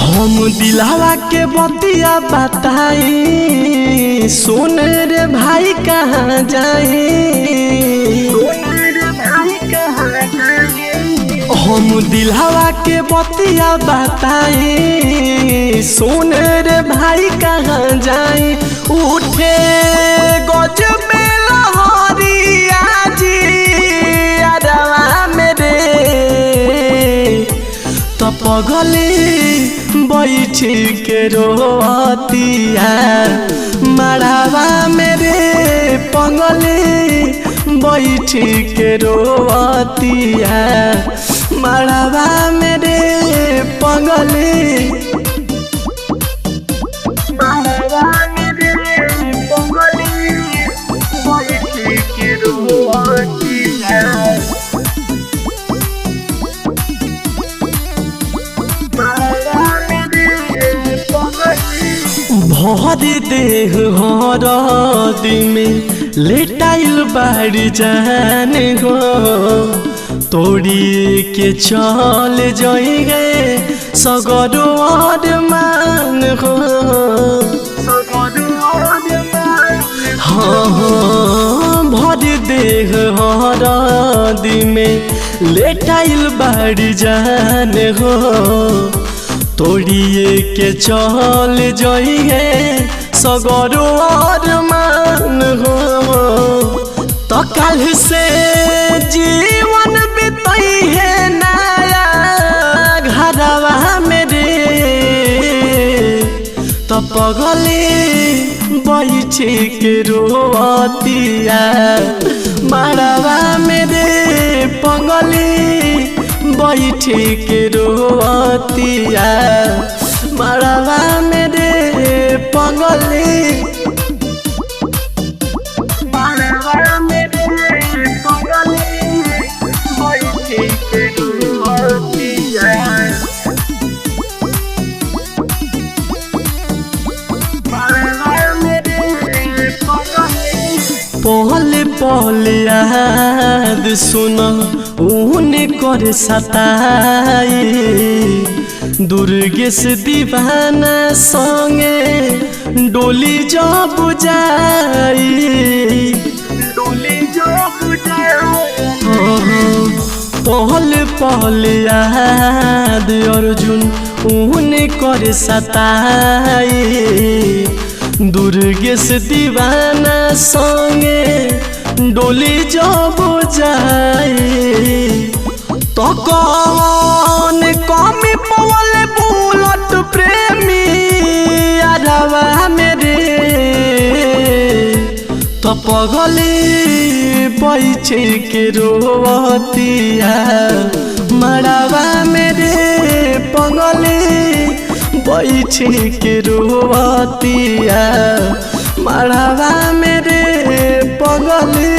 हम दिलावा के बतिया बताई, सुन रे भाई कहाँ जाए। हम दिलावा के बतिया बताई, सुन रे भाई कहाँ जाए। उठे गजबे लहरिया जी अरवा मेरे तो पगली बैठी के रोतिया मड़ावा मेरे पगली बैठी के रोतिया मड़ावा मेरे पगली मड़ावा मेरे पगली बैठी के रोतिया भर देह हरदी में लेटाइल बाड़ी जाने हो, तोड़ी के चल जाई गए सगरो मान हो। हाँ भर देह हरदी में लेटाइल बाड़ी जाने हो, तोड़िए के चल जाइए सगरो मान हो। तो कल से जीवन बिताई है नया घरवा मेरे तो पगली बैठी के रोतिया मड़वा मेरे पगली बैठी के रोतिया मड़वा मेरे पगली मड़वा मेरे पगली बैठी के रोतिया मड़वा मेरे पगली। पहले पहले याद सुना ऊने कर सताई, दुर्गेश दीवाना संगे डोली जो बुझाई। पहल पहल याद अर्जुन ऊने कर सताई, दुर्गेश दीवाना संगे डोली जो बुझाई। तो कौन कमी पवल बुलट प्रेमी अरवा मेरे तो पगली बैठी के रोतिया मड़वा मेरे पगली बैठी के रोतिया मड़वा मेरे पगली।